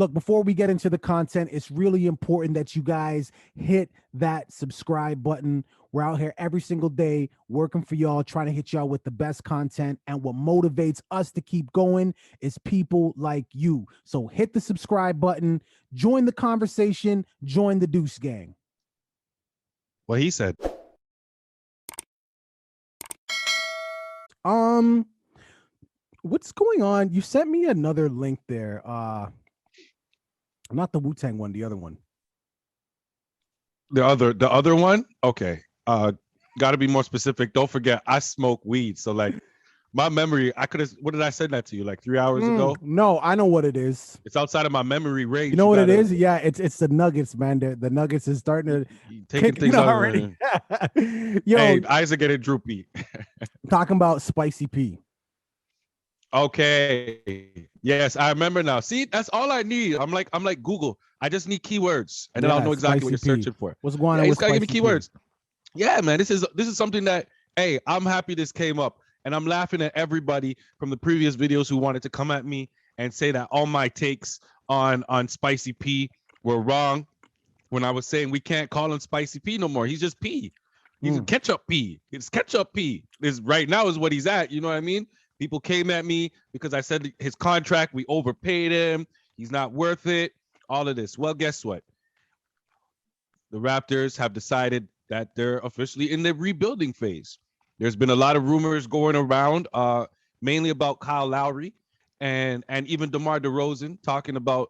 Look, before we get into the content, it's really important that you guys hit that subscribe button. We're out here every single day working for y'all, trying to hit y'all with the best content. And what motivates us to keep going is people like you. So hit the subscribe button, join the conversation, join the Deuce Gang. What he said. What's going on? You sent me another link there. Not the Wu-Tang one, the other one. The other one? Okay. Got to be more specific. Don't forget, I smoke weed. So like my memory, I could have, what did I send that to you? Like 3 hours ago? No, I know what it is. It's outside of my memory range. You know what it is? Yeah, it's the Nuggets, man. The Nuggets is starting to taking things out already. Yo, hey, eyes are getting droopy. Talking about Spicy P. Okay. Yes, I remember now. See, that's all I need. I'm like Google. I just need keywords, and then I'll know exactly what you're searching for. What's going on? You just gotta give me keywords. Yeah, man. This is something that, hey, I'm happy this came up, and I'm laughing at everybody from the previous videos who wanted to come at me and say that all my takes on Spicy P were wrong when I was saying we can't call him Spicy P no more. He's just P. He's a ketchup P. It's ketchup P. Is right now is what he's at. You know what I mean? People came at me because I said his contract, we overpaid him. He's not worth it. All of this. Well, guess what? The Raptors have decided that they're officially in the rebuilding phase. There's been a lot of rumors going around, mainly about Kyle Lowry and even DeMar DeRozan talking about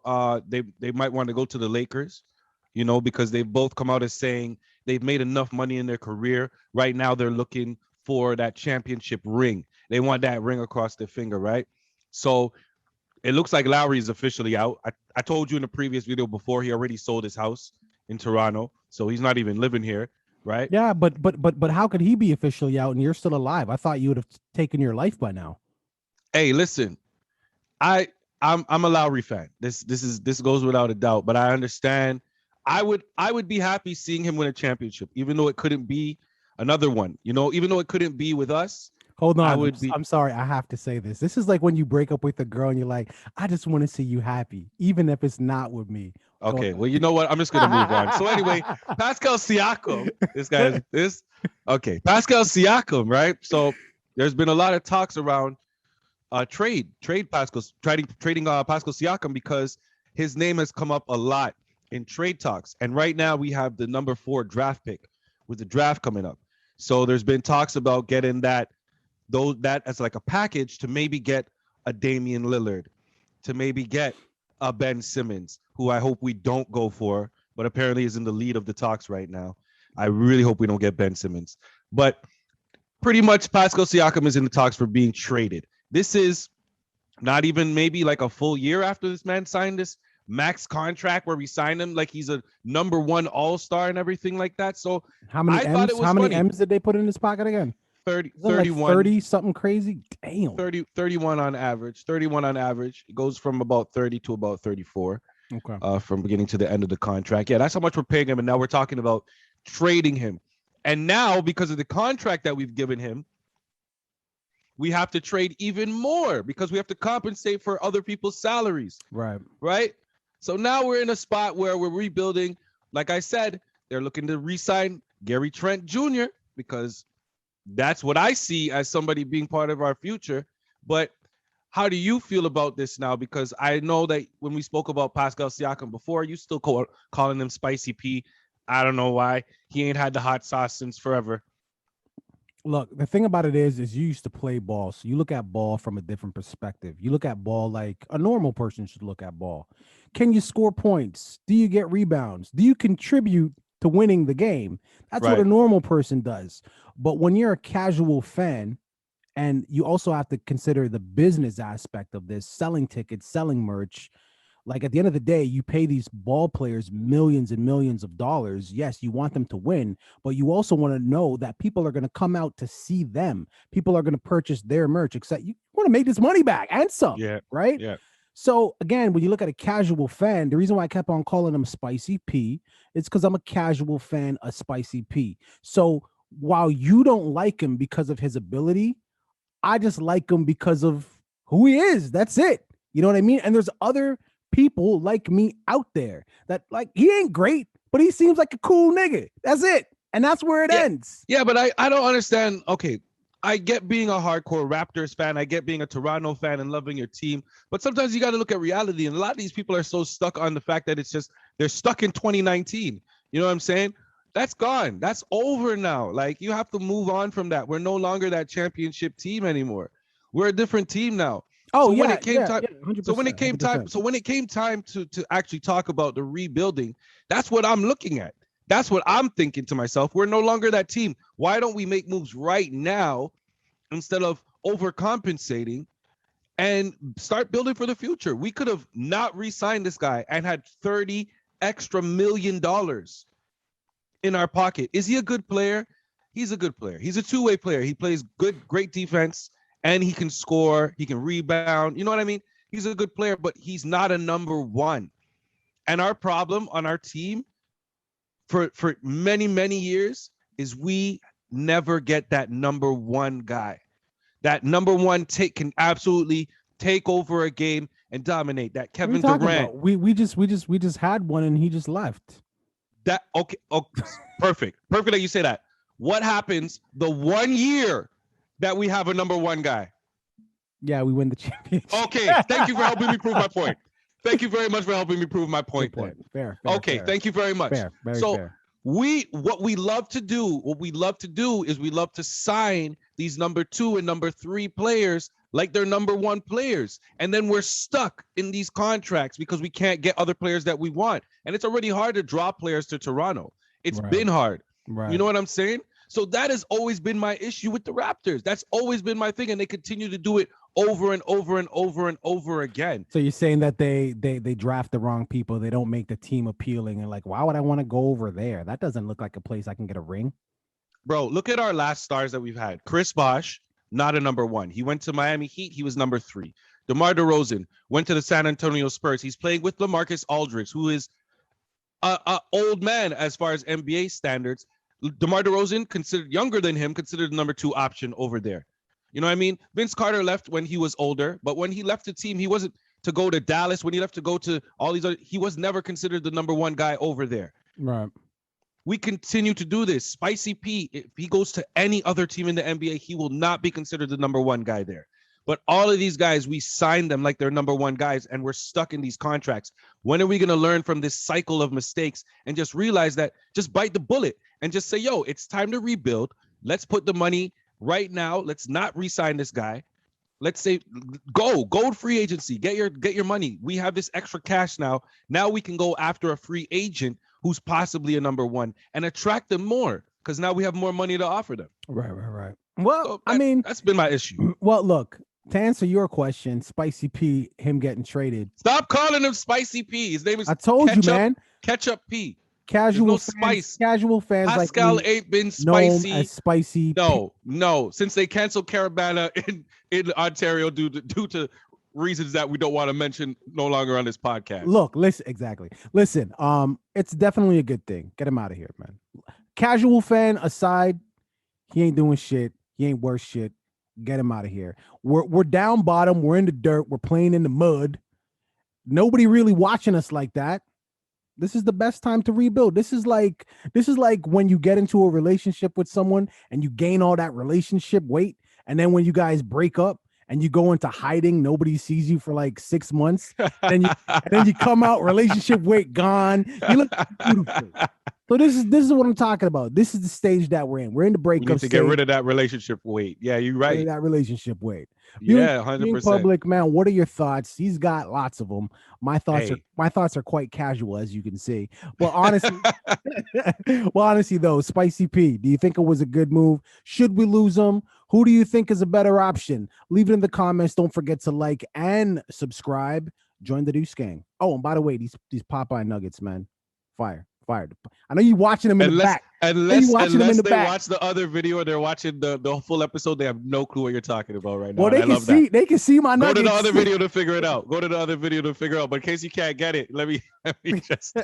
they might want to go to the Lakers, you know, because they've both come out as saying they've made enough money in their career. Right now, they're looking for that championship ring. They want that ring across their finger, right? So it looks like Lowry is officially out. I told you in the previous video before, he already sold his house in Toronto, so he's not even living here, right? Yeah, but how could he be officially out and you're still alive? I thought you would have taken your life by now. Hey, listen, I'm a Lowry fan. This goes without a doubt, but I understand. I would be happy seeing him win a championship, even though it couldn't be another one, you know, even though it couldn't be with us. Hold on. I'm sorry. I have to say this. This is like when you break up with a girl and you're like, I just want to see you happy, even if it's not with me. Okay. Well, you know what? I'm just going to move on. So anyway, Pascal Siakam, Pascal Siakam, right? So there's been a lot of talks around trading Pascal Siakam because his name has come up a lot in trade talks. And right now we have the number 4 draft pick with the draft coming up. So there's been talks about getting that as like a package to maybe get a Damian Lillard, to maybe get a Ben Simmons, who I hope we don't go for, but apparently is in the lead of the talks right now. I really hope we don't get Ben Simmons. But pretty much Pascal Siakam is in the talks for being traded. This is not even maybe like a full year after this man signed this max contract where we signed him like he's a number 1 all-star and everything like that. So how many M's did they put in his pocket again? 31, like 30 something crazy. Damn. 31 on average. It goes from about 30 to about 34. Okay. From beginning to the end of the contract. Yeah, that's how much we're paying him. And now we're talking about trading him. And now, because of the contract that we've given him, we have to trade even more because we have to compensate for other people's salaries. Right. So now we're in a spot where we're rebuilding. Like I said, they're looking to re-sign Gary Trent Jr. because that's what I see as somebody being part of our future. But how do you feel about this now? Because I know that when we spoke about Pascal Siakam before, you still calling him Spicy P. I don't know why. He ain't had the hot sauce since forever. Look, the thing about it is you used to play ball. So you look at ball from a different perspective. You look at ball like a normal person should look at ball. Can you score points? Do you get rebounds? Do you contribute to winning the game? That's what a normal person does. But when you're a casual fan, and you also have to consider the business aspect of this, selling tickets, selling merch. Like at the end of the day, you pay these ball players millions and millions of dollars. Yes, you want them to win, but you also want to know that people are going to come out to see them. People are going to purchase their merch, except you want to make this money back and some, right? Yeah. So again, when you look at a casual fan, the reason why I kept on calling him Spicy P is because I'm a casual fan of Spicy P. So while you don't like him because of his ability, I just like him because of who he is. That's it. You know what I mean? And there's other people like me out there that like he ain't great, but he seems like a cool nigga. That's it. And that's where it ends. Yeah, but I don't understand. Okay, I get being a hardcore Raptors fan. I get being a Toronto fan and loving your team. But sometimes you got to look at reality. And a lot of these people are so stuck on the fact that it's just they're stuck in 2019. You know what I'm saying? That's gone. That's over now. Like you have to move on from that. We're no longer that championship team anymore. We're a different team now. Oh, so yeah, when it came yeah, time, yeah, so when it came 100%. time, so when it came time to actually talk about the rebuilding, that's what I'm looking at. That's what I'm thinking to myself. We're no longer that team. Why don't we make moves right now instead of overcompensating and start building for the future? We could have not re-signed this guy and had $30 extra million in our pocket. Is he a good player? He's a good player. He's a two-way player. He plays good, great defense, and he can score. He can rebound. You know what I mean? He's a good player, but he's not a number one. And our problem on our team for many, many years is we never get that number one guy. That number one can absolutely take over a game and dominate. That Kevin Durant. We just had one and he just left. That okay, perfect. Perfect that you say that. What happens the 1 year that we have a number one guy? Yeah, we win the championship. Okay, thank you for helping me prove my point. Thank you very much for helping me prove my point. Fair. Okay, fair. thank you very much. Fair, very so fair. what we love to do is we love to sign these number 2 and number 3 players like they're number 1 players, and then we're stuck in these contracts because we can't get other players that we want, and it's already hard to draw players to Toronto. It's been hard. Right. You know what I'm saying? So that has always been my issue with the Raptors. That's always been my thing, and they continue to do it over and over and over and over again. So you're saying that they draft the wrong people. They don't make the team appealing, and like, why would I want to go over there? That doesn't look like a place I can get a ring. Bro, look at our last stars that we've had. Chris Bosh, not a number 1. He went to Miami Heat. He was number 3. DeMar DeRozan went to the San Antonio Spurs. He's playing with LaMarcus Aldridge, who is a old man as far as NBA standards. DeMar DeRozan, considered younger than him, considered the number 2 option over there. You know what I mean? Vince Carter left when he was older, but when he left the team, he wasn't to go to Dallas. When he left to go to all these other, he was never considered the number 1 guy over there. Right. We continue to do this. Spicy P, if he goes to any other team in the NBA, he will not be considered the number 1 guy there. But all of these guys, we signed them like they're number 1 guys, and we're stuck in these contracts. When are we going to learn from this cycle of mistakes and just realize that, just bite the bullet and just say, yo, it's time to rebuild. Let's put the money right now. Let's not re-sign this guy. Let's say go free agency, get your money. We have this extra cash now. Now we can go after a free agent who's possibly a number 1 and attract them more, because now we have more money to offer them. Right. Well, So I mean, that's been my issue. Well, look, to answer your question, Spicy P, him getting traded. Stop calling him Spicy P. His name is I told you, man. Ketchup P. Casual no fans, spice. Casual fans Pascal like me ain't been know him spicy. as Spicy. No. Since they canceled Caravana in Ontario due to reasons that we don't want to mention no longer on this podcast. Look, listen, it's definitely a good thing. Get him out of here, man. Casual fan aside, he ain't doing shit. He ain't worth shit. Get him out of here. We're down bottom. We're in the dirt. We're playing in the mud. Nobody really watching us like that. This is the best time to rebuild. This is like when you get into a relationship with someone and you gain all that relationship weight, and then when you guys break up and you go into hiding, nobody sees you for like 6 months, and then you come out, relationship weight gone. You look beautiful. So this is what I'm talking about. This is the stage that we're in. We're in the breakup We need to get rid of that relationship weight. Yeah, you're right. That relationship weight. Yeah, 100%. Public, man, what are your thoughts? He's got lots of them. My thoughts are quite casual, as you can see. But honestly, though, Spicy P, do you think it was a good move? Should we lose him? Who do you think is a better option? Leave it in the comments. Don't forget to like and subscribe. Join the Deuce Gang. Oh, and by the way, these Popeye nuggets, man, fire. I know you watching them in the back. Unless they watch the other video or they're watching the full episode, they have no clue what you're talking about right now. Well, they can see my nuggets. Go to the other video to figure it out. But in case you can't get it, let me just.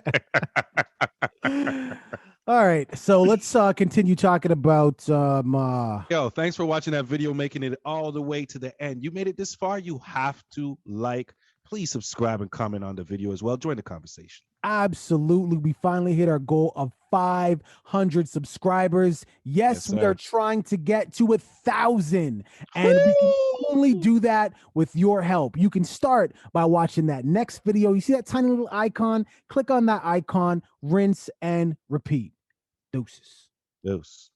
All right, so let's continue talking about. Yo, thanks for watching that video, making it all the way to the end. You made it this far. You have to like, please subscribe and comment on the video as well. Join the conversation. Absolutely. We finally hit our goal of 500 subscribers. Yes, we are trying to get to 1,000, and we can only do that with your help. You can start by watching that next video. You see that tiny little icon? Click on that icon, rinse and repeat. Deuces. Deuce.